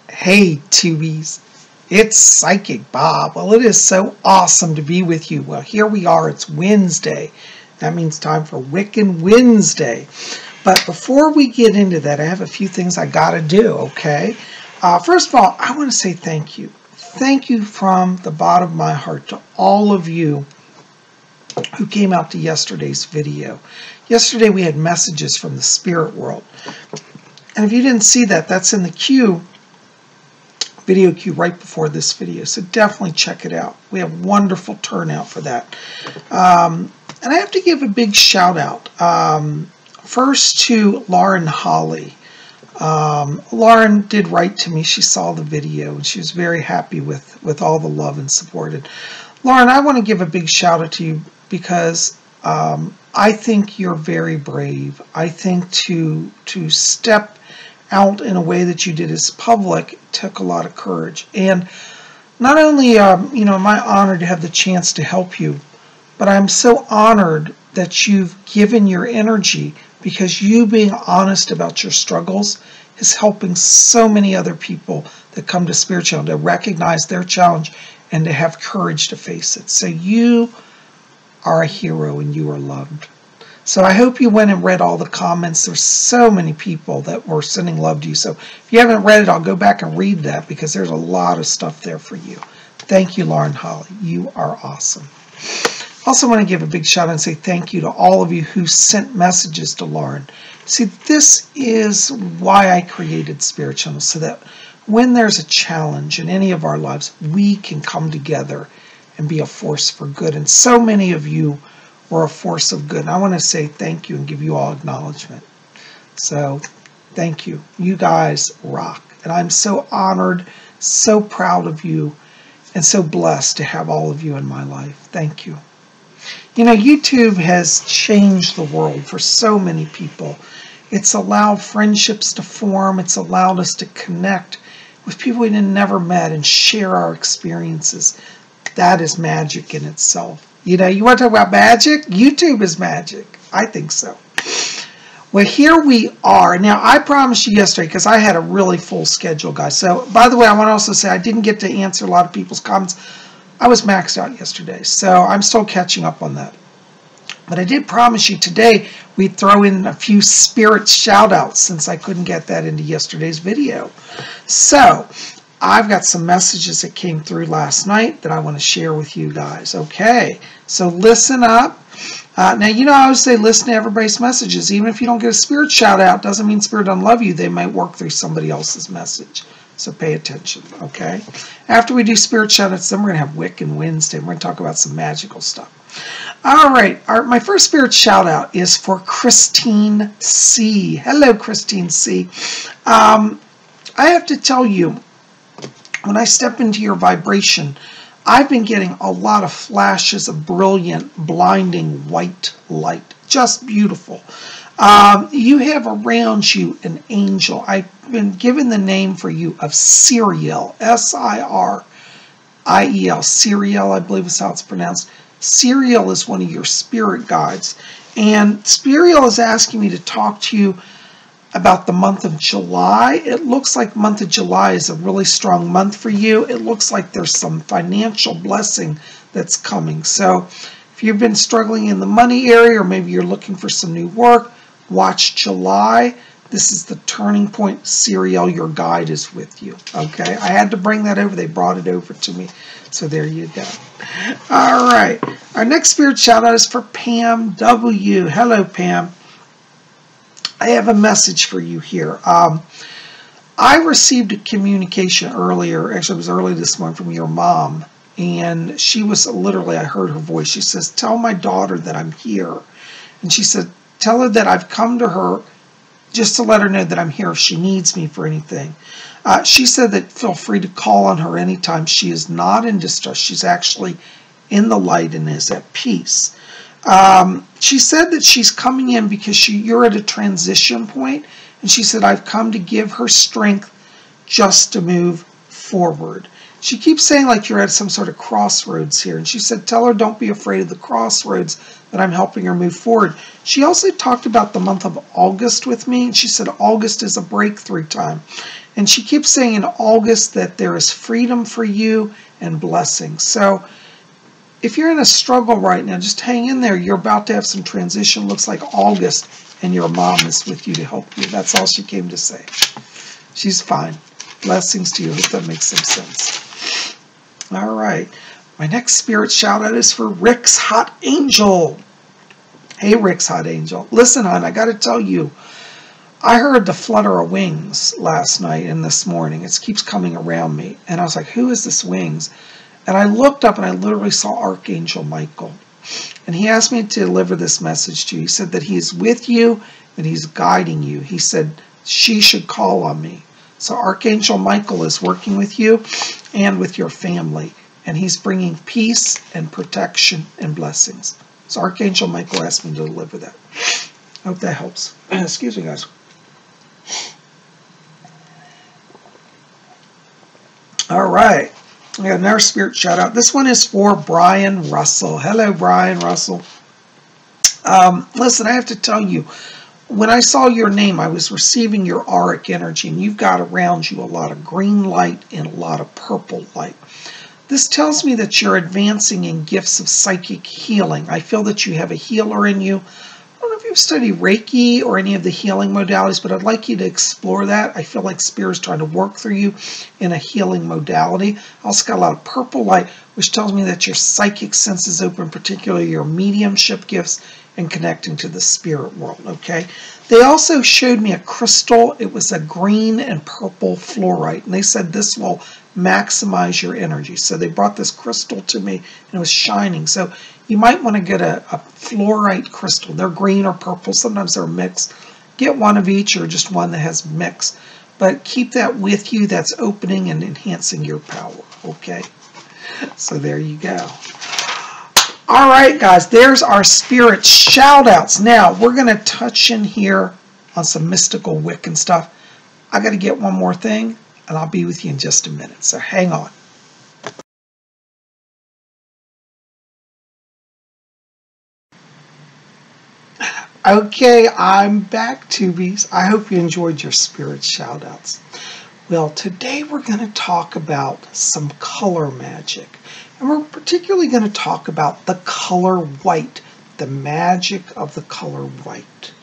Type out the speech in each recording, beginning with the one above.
Hey, Tubies, it's Psychic Bob. Well, it is so awesome to be with you. Well, here we are. It's Wednesday. That means time for Wiccan Wednesday. But before we get into that, I have a few things I got to do, okay? First of all, I want to say thank you. Thank you from the bottom of my heart to all of you who came out to yesterday's video. Yesterday we had messages from the spirit world. And if you didn't see that, that's in the queue. Video queue right before this video, so definitely check it out. We have wonderful turnout for that. And I have to give a big shout out first to Lauren Holly. Lauren did write to me. She saw the video and she was very happy with all the love and support. And Lauren, I want to give a big shout out to you because I think you're very brave. I think to step out in a way that you did as public took a lot of courage. And not only am I honored to have the chance to help you, but I'm so honored that you've given your energy, because you being honest about your struggles is helping so many other people that come to Spirit Channel to recognize their challenge and to have courage to face it. So you are a hero and you are loved. So I hope you went and read all the comments. There's so many people that were sending love to you. So if you haven't read it, I'll go back and read that, because there's a lot of stuff there for you. Thank you, Lauren Holly. You are awesome. Also want to give a big shout out and say thank you to all of you who sent messages to Lauren. See, this is why I created Spirit Channel, so that when there's a challenge in any of our lives, we can come together and be a force for good. And so many of you were a force of good. And I want to say thank you and give you all acknowledgement. So thank you. You guys rock. And I'm so honored, so proud of you, and so blessed to have all of you in my life. Thank you. You know, YouTube has changed the world for so many people. It's allowed friendships to form. It's allowed us to connect with people we never met and share our experiences. That is magic in itself. You know, you want to talk about magic? YouTube is magic. I think so. Well, here we are. Now, I promised you yesterday, because I had a really full schedule, guys. So, by the way, I want to also say I didn't get to answer a lot of people's comments. I was maxed out yesterday, so I'm still catching up on that. But I did promise you today we'd throw in a few spirit shout-outs, since I couldn't get that into yesterday's video. So I've got some messages that came through last night that I want to share with you guys. Okay, so listen up. Now, you know, I always say listen to everybody's messages. Even if you don't get a spirit shout-out, doesn't mean spirit doesn't love you. They might work through somebody else's message. So pay attention, okay? After we do spirit shout-outs, then we're going to have Wiccan Wednesday. We're going to talk about some magical stuff. All right, my first spirit shout-out is for Christine C. Hello, Christine C. I have to tell you, when I step into your vibration, I've been getting a lot of flashes of brilliant, blinding white light. Just beautiful. You have around you an angel. I've been given the name for you of Siriel. S-I-R-I-E-L. Siriel, I believe is how it's pronounced. Siriel is one of your spirit guides. And Siriel is asking me to talk to you about the month of July. It looks like the month of July is a really strong month for you. It looks like there's some financial blessing that's coming. So if you've been struggling in the money area, or maybe you're looking for some new work, watch July. This is the turning point. Siriel, your guide, is with you. Okay, I had to bring that over. They brought it over to me. So there you go. All right. Our next spirit shout out is for Pam W. Hello, Pam. I have a message for you here. I received a communication earlier, actually it was early this morning, from your mom. And she was literally, I heard her voice. She says, tell my daughter that I'm here. And she said, tell her that I've come to her just to let her know that I'm here if she needs me for anything. She said that feel free to call on her anytime. She is not in distress. She's actually in the light and is at peace. She said that she's coming in because you're at a transition point, and she said, I've come to give her strength just to move forward. She keeps saying like you're at some sort of crossroads here. And she said, tell her don't be afraid of the crossroads, that I'm helping her move forward. She also talked about the month of August with me. And she said August is a breakthrough time. And she keeps saying in August that there is freedom for you and blessings. So if you're in a struggle right now, just hang in there. You're about to have some transition. Looks like August, and your mom is with you to help you. That's all she came to say. She's fine. Blessings to you. I hope that makes some sense. All right. My next spirit shout out is for Rick's Hot Angel. Hey, Rick's Hot Angel. Listen, hon, I got to tell you, I heard the flutter of wings last night and this morning. It keeps coming around me. And I was like, who is this wings? And I looked up and I literally saw Archangel Michael. And he asked me to deliver this message to you. He said that he is with you, that he's guiding you. He said she should call on me. So Archangel Michael is working with you and with your family, and he's bringing peace and protection and blessings. So Archangel Michael asked me to deliver that. I hope that helps. Excuse me, guys. All right. I got another spirit shout out. This one is for Brian Russell. Hello, Brian Russell. Listen, I have to tell you, when I saw your name, I was receiving your auric energy, and you've got around you a lot of green light and a lot of purple light. This tells me that you're advancing in gifts of psychic healing. I feel that you have a healer in you. I don't know if you've studied Reiki or any of the healing modalities, but I'd like you to explore that. I feel like Spirit's trying to work through you in a healing modality. I also got a lot of purple light, which tells me that your psychic sense is open, particularly your mediumship gifts and connecting to the spirit world, okay? They also showed me a crystal. It was a green and purple fluorite, and they said this will maximize your energy. So they brought this crystal to me, and it was shining. So you might want to get a fluorite crystal. They're green or purple. Sometimes they're mixed. Get one of each or just one that has mix. But keep that with you. That's opening and enhancing your power, okay? So there you go. All right, guys, there's our spirit shout-outs. Now, we're going to touch in here on some mystical Wiccan stuff. I got to get one more thing, and I'll be with you in just a minute, so hang on. Okay, I'm back, Tubies. I hope you enjoyed your spirit shout-outs. Well, today we're going to talk about some color magic. And we're particularly going to talk about the color white, the magic of the color white.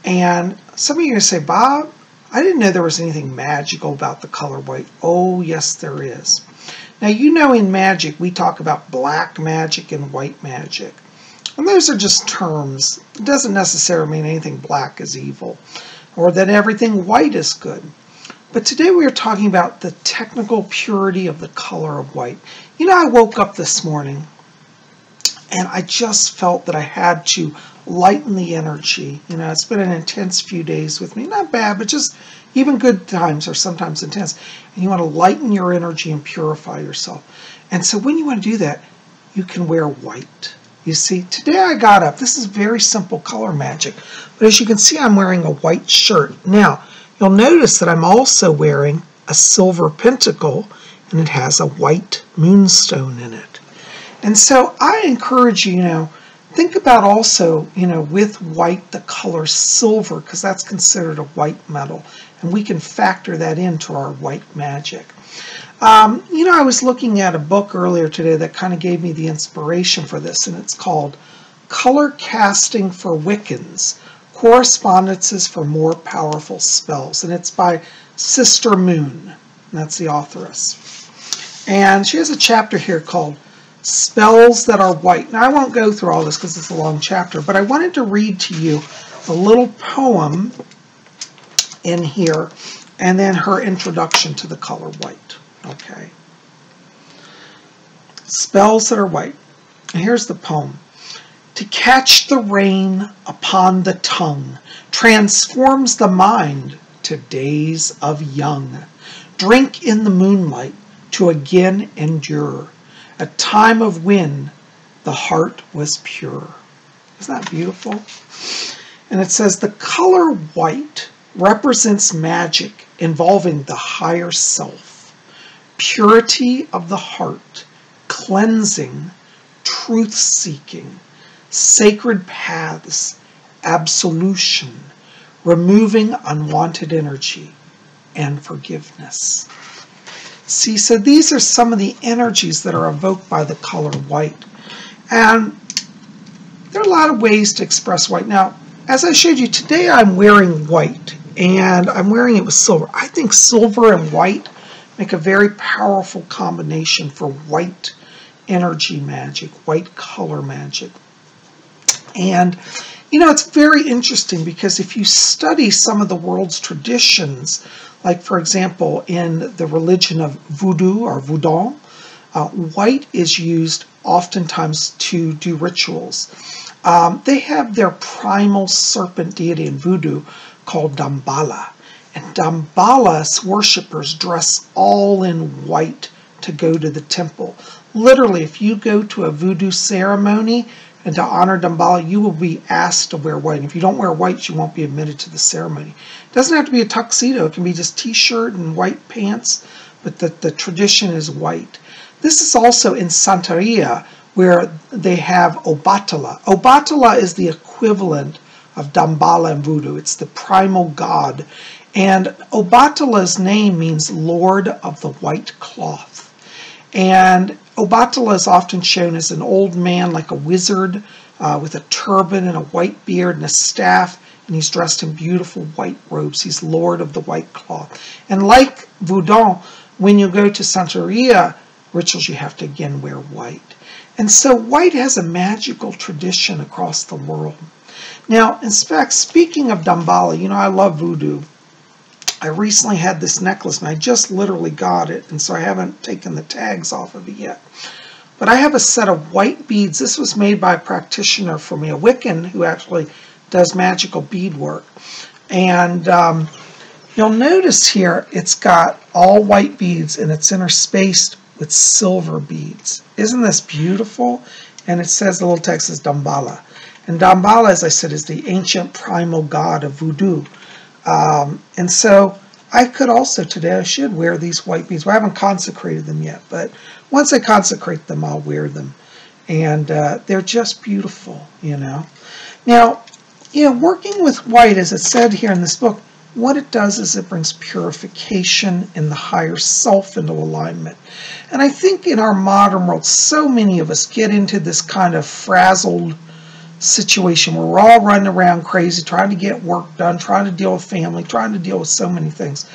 And some of you are going to say, Bob, I didn't know there was anything magical about the color white. Oh, yes, there is. Now, you know in magic, we talk about black magic and white magic. And those are just terms. It doesn't necessarily mean anything black is evil or that everything white is good. But today we are talking about the technical purity of the color of white. You know, I woke up this morning and I just felt that I had to lighten the energy. You know, it's been an intense few days with me. Not bad, but just even good times are sometimes intense. And you want to lighten your energy and purify yourself. And so when you want to do that, you can wear white. You see, today I got up. This is very simple color magic. But as you can see, I'm wearing a white shirt. Now, you'll notice that I'm also wearing a silver pentacle, and it has a white moonstone in it. And so I encourage you, think about also, with white, the color silver, because that's considered a white metal, and we can factor that into our white magic. I was looking at a book earlier today that kind of gave me the inspiration for this, and it's called Color Casting for Wiccans, Correspondences for More Powerful Spells, and it's by Sister Moon. That's the authoress. And she has a chapter here called Spells That Are White. Now, I won't go through all this because it's a long chapter, but I wanted to read to you a little poem in here and then her introduction to the color white. Okay. Spells that are white. And here's the poem. To catch the rain upon the tongue transforms the mind to days of young. Drink in the moonlight to again endure a time of when the heart was pure. Isn't that beautiful? And it says the color white represents magic involving the higher self. purity of the heart, cleansing, truth-seeking, sacred paths, absolution, removing unwanted energy, and forgiveness. See, so these are some of the energies that are evoked by the color white. And there are a lot of ways to express white. Now, as I showed you, today I'm wearing white, and I'm wearing it with silver. I think silver and white make a very powerful combination for white energy magic, white color magic. And, you know, it's very interesting because if you study some of the world's traditions, like, for example, in the religion of Voodoo or Voodoo, white is used oftentimes to do rituals. They have their primal serpent deity in Voodoo called Damballa. And Damballa's worshippers dress all in white to go to the temple. Literally, if you go to a Voodoo ceremony and to honor Damballa, you will be asked to wear white. And if you don't wear white, you won't be admitted to the ceremony. It doesn't have to be a tuxedo. It can be just t-shirt and white pants, but the tradition is white. This is also in Santeria, where they have Obatala. Obatala is the equivalent of Damballa and Voodoo. It's the primal god. And Obatala's name means Lord of the White Cloth. And Obatala is often shown as an old man, like a wizard, with a turban and a white beard and a staff, and he's dressed in beautiful white robes. He's Lord of the White Cloth. And like Voodoo, when you go to Santeria rituals, you have to again wear white. And so white has a magical tradition across the world. Now, in fact, speaking of Damballa, you know, I love Voodoo. I recently had this necklace, and I just literally got it, and so I haven't taken the tags off of it yet. But I have a set of white beads. This was made by a practitioner for me, a Wiccan who actually does magical beadwork. And you'll notice here it's got all white beads, and it's interspaced with silver beads. Isn't this beautiful? And it says, the little text is Damballa. And Damballa, as I said, is the ancient primal god of Voodoo. And so I could also today, I should wear these white beads. Well, I haven't consecrated them yet, but once I consecrate them, I'll wear them. And they're just beautiful, you know. Now, you know, working with white, as it said here in this book, what it does is it brings purification in the higher self into alignment. And I think in our modern world, so many of us get into this kind of frazzled situation where we're all running around crazy, trying to get work done, trying to deal with family, trying to deal with so many things,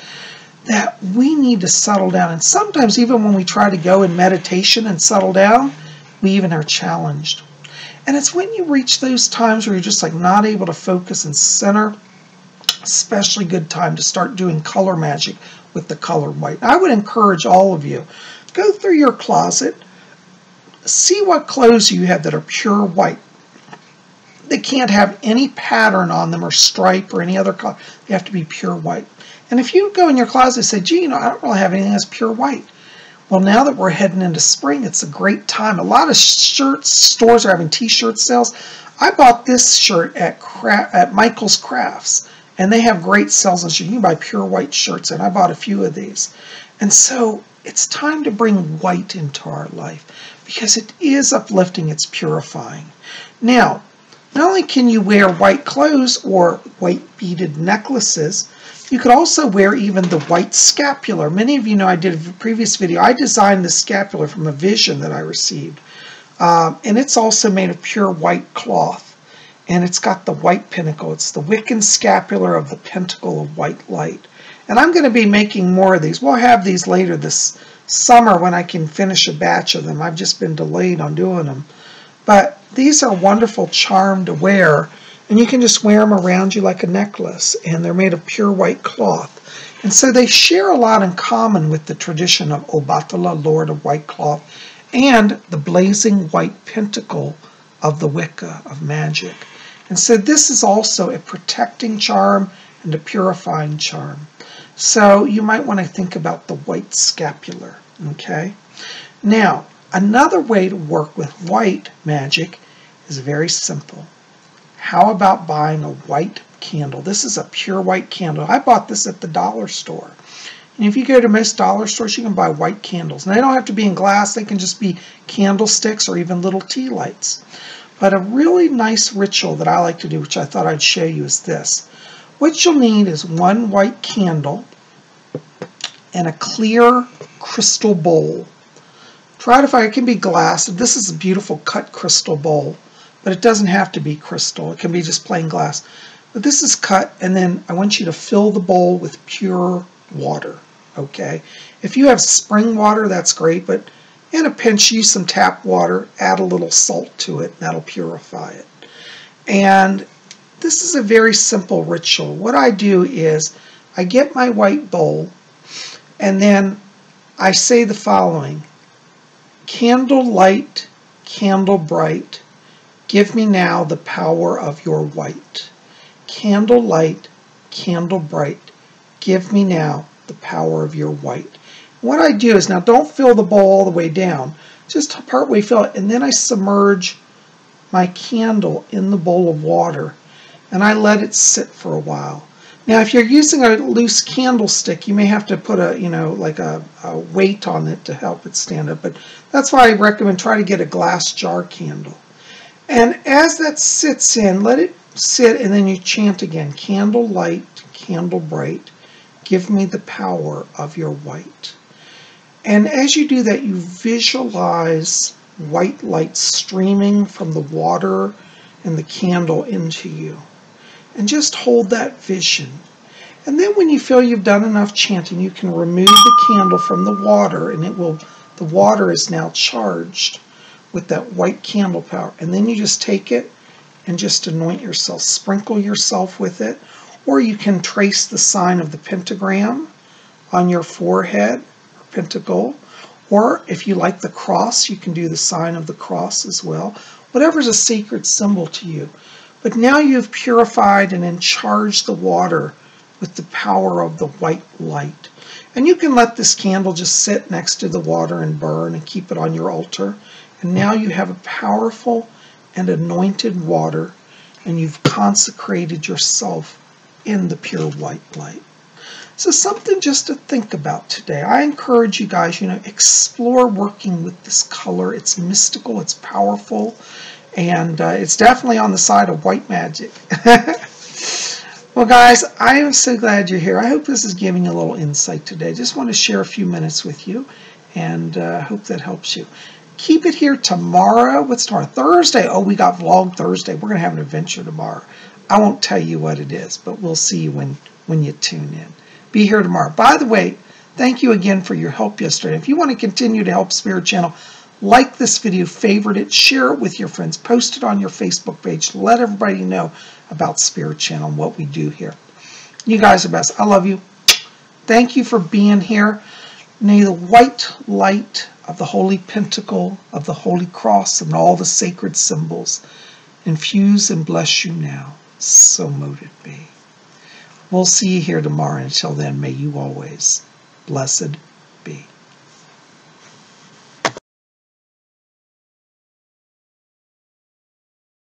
that we need to settle down. And sometimes even when we try to go in meditation and settle down, we even are challenged. And it's when you reach those times where you're just like not able to focus and center, especially good time to start doing color magic with the color white. I would encourage all of you, go through your closet, see what clothes you have that are pure white. They can't have any pattern on them or stripe or any other color. They have to be pure white. And if you go in your closet and say, gee, you know, I don't really have anything that's pure white. Well, now that we're heading into spring, it's a great time. A lot of stores are having t-shirt sales. I bought this shirt at Michael's Crafts, and they have great sales on shirts. You can buy pure white shirts, and I bought a few of these. And so it's time to bring white into our life because it is uplifting, it's purifying. Now, not only can you wear white clothes or white beaded necklaces, you could also wear even the white scapular. Many of you know I did a previous video. I designed the scapular from a vision that I received. And it's also made of pure white cloth. And it's got the white pinnacle. It's the Wiccan scapular of the pentacle of white light. And I'm going to be making more of these. We'll have these later this summer when I can finish a batch of them. I've just been delayed on doing them. But these are wonderful charm to wear, and you can just wear them around you like a necklace, and they're made of pure white cloth. And so they share a lot in common with the tradition of Obatala, Lord of White Cloth, and the blazing white pentacle of the Wicca, of Magick. And so this is also a protecting charm and a purifying charm. So you might want to think about the white scapular, okay? Now, another way to work with white magic is very simple. How about buying a white candle? This is a pure white candle. I bought this at the dollar store. And if you go to most dollar stores, you can buy white candles. And they don't have to be in glass. They can just be candlesticks or even little tea lights. But a really nice ritual that I like to do, which I thought I'd show you, is this. What you'll need is one white candle and a clear crystal bowl. Try to find, it can be glass. This is a beautiful cut crystal bowl, but it doesn't have to be crystal. It can be just plain glass. But this is cut, and then I want you to fill the bowl with pure water, okay? If you have spring water, that's great, but in a pinch, use some tap water, add a little salt to it, and that'll purify it. And this is a very simple ritual. What I do is I get my white bowl, and then I say the following: candle light, candle bright, give me now the power of your white. Candle light, candle bright, give me now the power of your white. What I do is, now don't fill the bowl all the way down, just partway fill it, and then I submerge my candle in the bowl of water, and I let it sit for a while. Now, if you're using a loose candlestick, you may have to put a, like a weight on it to help it stand up, but that's why I recommend try to get a glass jar candle. And as that sits in, let it sit, and then you chant again, candle light, candle bright, give me the power of your white. And as you do that, you visualize white light streaming from the water and the candle into you. And just hold that vision. And then when you feel you've done enough chanting, you can remove the candle from the water, and the water is now charged with that white candle power. And then you just take it and just anoint yourself, sprinkle yourself with it, or you can trace the sign of the pentagram on your forehead, or pentacle, or if you like the cross, you can do the sign of the cross as well. Whatever's a sacred symbol to you. But now you've purified and charged the water with the power of the white light. And you can let this candle just sit next to the water and burn and keep it on your altar. And now you have a powerful and anointed water, and you've consecrated yourself in the pure white light. So something just to think about today. I encourage you guys, explore working with this color. It's mystical, it's powerful, and it's definitely on the side of white magic. Well, guys, I am so glad you're here. I hope this is giving you a little insight today. Just want to share a few minutes with you, and I hope that helps you. Keep it here tomorrow. What's tomorrow? Thursday. Oh, we got Vlog Thursday. We're going to have an adventure tomorrow. I won't tell you what it is, but we'll see you when you tune in. Be here tomorrow. By the way, thank you again for your help yesterday. If you want to continue to help Spirit Channel, like this video, favorite it, share it with your friends, post it on your Facebook page, let everybody know about Spirit Channel and what we do here. You guys are best. I love you. Thank you for being here. May the white light of the Holy Pentacle, of the Holy Cross, and all the sacred symbols infuse and bless you now. So mote it be. We'll see you here tomorrow. Until then, may you always blessed be.